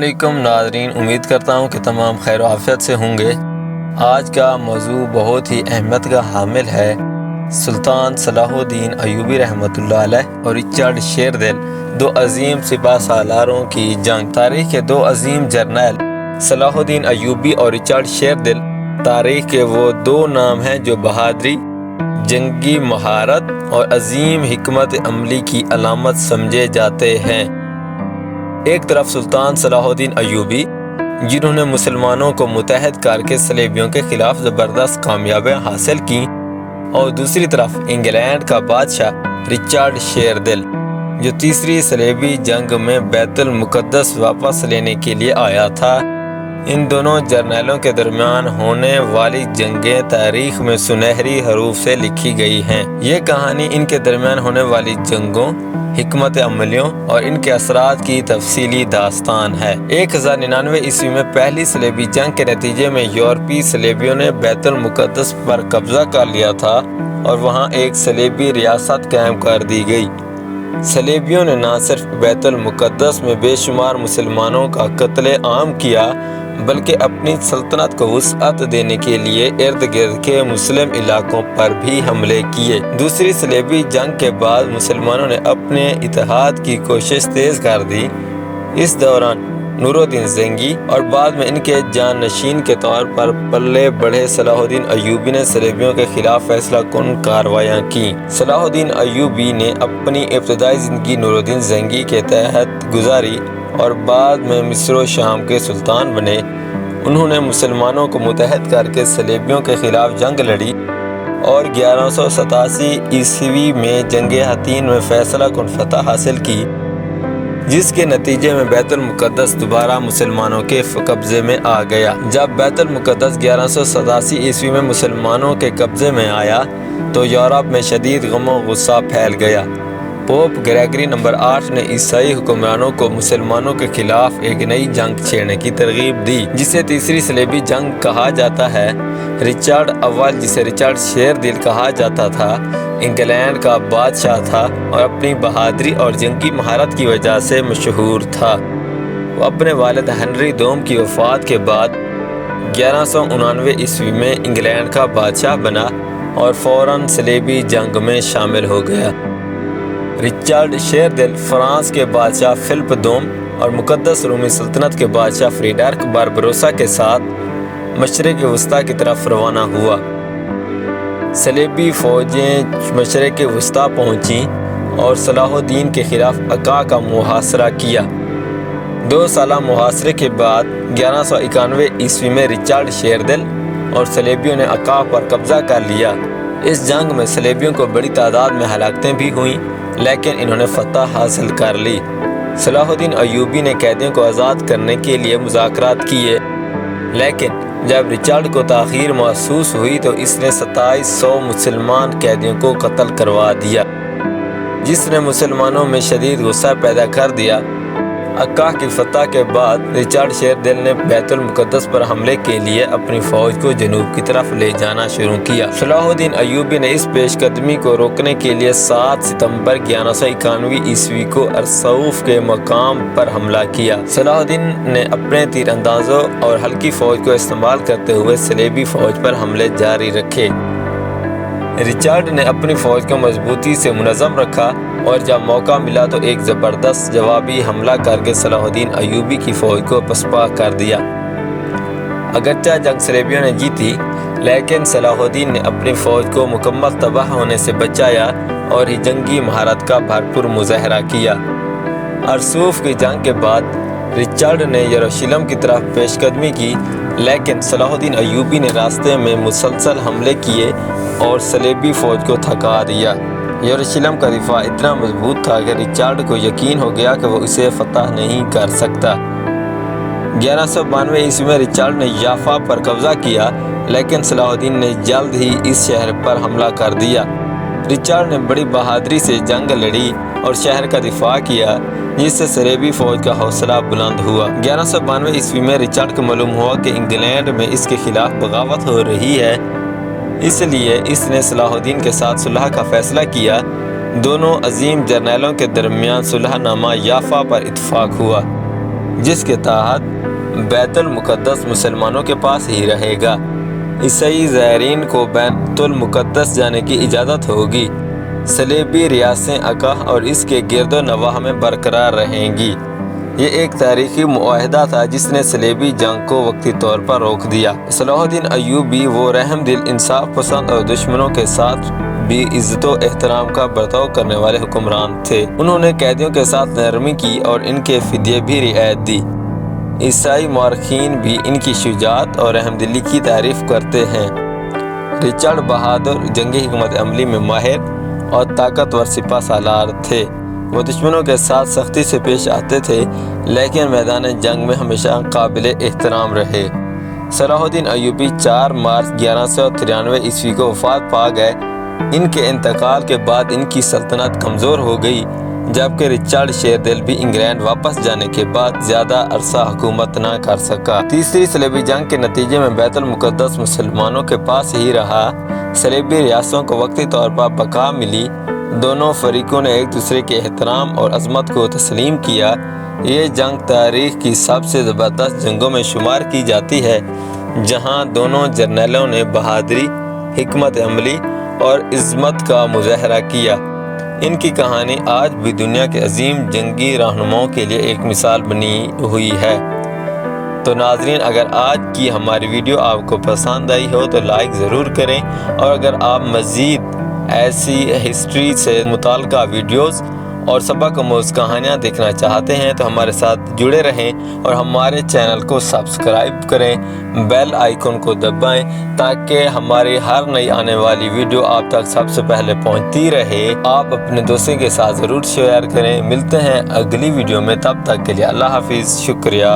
علیکم ناظرین، امید کرتا ہوں کہ تمام خیر و عافیت سے ہوں گے۔ آج کا موضوع بہت ہی اہمیت کا حامل ہے۔ سلطان صلاح الدین ایوبی رحمۃ اللہ علیہ اور رچرڈ شیردل، دو عظیم سپہ سالاروں کی جنگ۔ تاریخ کے دو عظیم جرنیل صلاح الدین ایوبی اور رچرڈ شیردل تاریخ کے وہ دو نام ہیں جو بہادری، جنگی مہارت اور عظیم حکمت عملی کی علامت سمجھے جاتے ہیں۔ ایک طرف سلطان صلاح الدین ایوبی، جنہوں نے مسلمانوں کو متحد کر کے صلیبیوں کے خلاف زبردست کامیابیاں حاصل کیں، اور دوسری طرف انگلینڈ کا بادشاہ رچرڈ شیردل، جو تیسری صلیبی جنگ میں بیت المقدس واپس لینے کے لیے آیا تھا۔ ان دونوں جرنیلوں کے درمیان ہونے والی جنگیں تاریخ میں سنہری حروف سے لکھی گئی ہیں۔ یہ کہانی ان کے درمیان ہونے والی جنگوں، حکمت عملیوں اور ان کے اثرات کی تفصیلی داستان ہے۔ 1099 عیسوی میں پہلی صلیبی جنگ کے نتیجے میں یورپی صلیبیوں نے بیت المقدس پر قبضہ کر لیا تھا اور وہاں ایک صلیبی ریاست قائم کر دی گئی۔ صلیبیوں نے نہ صرف بیت المقدس میں بے شمار مسلمانوں کا قتل عام کیا، بلکہ اپنی سلطنت کو وسعت دینے کے لیے ارد گرد کے مسلم علاقوں پر بھی حملے کیے۔ دوسری صلیبی جنگ کے بعد مسلمانوں نے اپنے اتحاد کی کوشش تیز کر دی۔ اس دوران نور الدین زنگی اور بعد میں ان کے جانشین کے طور پر پلے بڑھے صلاح الدین ایوبی نے صلیبیوں کے خلاف فیصلہ کن کارروائیاں کیں۔ صلاح الدین ایوبی نے اپنی ابتدائی زندگی نور الدین زنگی کے تحت گزاری اور بعد میں مصر و شام کے سلطان بنے۔ انہوں نے مسلمانوں کو متحد کر کے صلیبیوں کے خلاف جنگ لڑی اور 1187 عیسوی میں جنگ حطین میں فیصلہ کن فتح حاصل کی، جس کے نتیجے میں بیت المقدس دوبارہ مسلمانوں کے قبضے میں آ گیا۔ جب بیت المقدس 1187 عیسوی میں مسلمانوں کے قبضے میں آیا تو یورپ میں شدید غم و غصہ پھیل گیا۔ پوپ گریگری نمبر 8 نے عیسائی حکمرانوں کو مسلمانوں کے خلاف ایک نئی جنگ چھیڑنے کی ترغیب دی، جسے تیسری صلیبی جنگ کہا جاتا ہے۔ رچرڈ اول، جسے رچرڈ شیردل کہا جاتا تھا، انگلینڈ کا بادشاہ تھا اور اپنی بہادری اور جنگی مہارت کی وجہ سے مشہور تھا۔ وہ اپنے والد ہنری دوم کی وفات کے بعد 1199 عیسوی میں انگلینڈ کا بادشاہ بنا اور فوراً صلیبی جنگ میں شامل ہو گیا۔ رچرڈ شیردل فرانس کے بادشاہ فلپ دوم اور مقدس رومی سلطنت کے بادشاہ فریڈرک باربروسا کے ساتھ مشرق وسطیٰ کی طرف روانہ ہوا۔ صلیبی فوجیں مشرق وسطیٰ پہنچیں اور صلاح الدین کے خلاف عکا کا محاصرہ کیا۔ 2 سالہ محاصرے کے بعد 1191 عیسوی میں رچرڈ شیردل اور صلیبیوں نے عکا پر قبضہ کر لیا۔ اس جنگ میں صلیبیوں کو بڑی تعداد میں ہلاکتیں بھی ہوئیں، لیکن انہوں نے فتح حاصل کر لی۔ صلاح الدین ایوبی نے قیدیوں کو آزاد کرنے کے لیے مذاکرات کیے، لیکن جب رچرڈ کو تاخیر محسوس ہوئی تو اس نے 2700 مسلمان قیدیوں کو قتل کروا دیا، جس نے مسلمانوں میں شدید غصہ پیدا کر دیا۔ عکا کی فتح کے بعد رچرڈ شیردل نے بیت المقدس پر حملے کے لیے اپنی فوج کو جنوب کی طرف لے جانا شروع کیا۔ صلاح الدین ایوبی نے اس پیش قدمی کو روکنے کے لیے 7 ستمبر 1191 عیسوی کو ارسوف کے مقام پر حملہ کیا۔ صلاح الدین نے اپنے تیر اندازوں اور ہلکی فوج کو استعمال کرتے ہوئے صلیبی فوج پر حملے جاری رکھے۔ رچرڈ نے اپنی فوج کو مضبوطی سے منظم رکھا اور جب موقع ملا تو ایک زبردست جوابی حملہ کر کے صلاح الدین ایوبی کی فوج کو پسپا کر دیا۔ اگرچہ جنگ صلیبیوں نے جیتی، لیکن صلاح الدین نے اپنی فوج کو مکمل تباہ ہونے سے بچایا اور ہی جنگی مہارت کا بھرپور مظاہرہ کیا۔ ارسوف کی جنگ کے بعد رچرڈ نے یروشلم کی طرف پیش قدمی کی، لیکن صلاح الدین ایوبی نے راستے میں مسلسل حملے کیے اور صلیبی فوج کو تھکا دیا۔ یروشلم کا دفاع اتنا مضبوط تھا کہ رچرڈ کو یقین ہو گیا کہ وہ اسے فتح نہیں کر سکتا۔ 1192 عیسوی میں رچرڈ نے یافا پر قبضہ کیا، لیکن صلاح الدین نے جلد ہی اس شہر پر حملہ کر دیا۔ رچرڈ نے بڑی بہادری سے جنگ لڑی اور شہر کا دفاع کیا، جس سے صلیبی فوج کا حوصلہ بلند ہوا۔ 1192 عیسوی میں رچرڈ کو معلوم ہوا کہ انگلینڈ میں اس کے خلاف بغاوت ہو رہی ہے، اس لیے اس نے صلاح الدین کے ساتھ صلح کا فیصلہ کیا۔ دونوں عظیم جرنیلوں کے درمیان صلح نامہ یافا پر اتفاق ہوا۔ جس کے تحت بیت المقدس مسلمانوں کے پاس ہی رہے گا۔ عیسائی زائرین کو بیت المقدس جانے کی اجازت ہوگی۔ صلیبی ریاستیں عقہ اور اس کے گرد و نواح میں برقرار رہیں گی۔ یہ ایک تاریخی معاہدہ تھا جس نے صلیبی جنگ کو وقتی طور پر روک دیا۔ صلاح الدین ایوبی وہ رحم دل، انصاف پسند اور دشمنوں کے ساتھ بھی عزت و احترام کا برتاؤ کرنے والے حکمران تھے۔ انہوں نے قیدیوں کے ساتھ نرمی کی اور ان کے فدیے بھی رعایت دی۔ عیسائی مورخین بھی ان کی شجاعت اور رحم دلی کی تعریف کرتے ہیں۔ رچرڈ بہادر جنگی حکمت عملی میں ماہر اور طاقتور سپہ سالار تھے۔ وہ دشمنوں کے ساتھ سختی سے پیش آتے تھے لیکن میدان جنگ میں ہمیشہ قابل احترام رہے۔ صلاح الدین ایوبی 4 مارچ 1193 عیسوی کو وفات پا گئے۔ ان کے انتقال کے بعد ان کی سلطنت کمزور ہو گئی، جبکہ رچرڈ شیردل بھی انگلینڈ واپس جانے کے بعد زیادہ عرصہ حکومت نہ کر سکا۔ تیسری صلیبی جنگ کے نتیجے میں بیت المقدس مسلمانوں کے پاس ہی رہا۔ صلیبی ریاستوں کو وقتی طور پر بقا ملی۔ دونوں فریقوں نے ایک دوسرے کے احترام اور عظمت کو تسلیم کیا۔ یہ جنگ تاریخ کی سب سے زبردست جنگوں میں شمار کی جاتی ہے، جہاں دونوں جرنیلوں نے بہادری، حکمت عملی اور عظمت کا مظاہرہ کیا۔ ان کی کہانی آج بھی دنیا کے عظیم جنگی رہنماؤں کے لیے ایک مثال بنی ہوئی ہے۔ تو ناظرین، اگر آج کی ہماری ویڈیو آپ کو پسند آئی ہو تو لائک ضرور کریں، اور اگر آپ مزید ایسی ہسٹری سے متعلقہ ویڈیوز اور سبق آموز کہانیاں دیکھنا چاہتے ہیں تو ہمارے ساتھ جڑے رہیں اور ہمارے چینل کو سبسکرائب کریں، بیل آئیکن کو دبائیں تاکہ ہماری ہر نئی آنے والی ویڈیو آپ تک سب سے پہلے پہنچتی رہے۔ آپ اپنے دوستوں کے ساتھ ضرور شیئر کریں۔ ملتے ہیں اگلی ویڈیو میں، تب تک کے لیے اللہ حافظ، شکریہ۔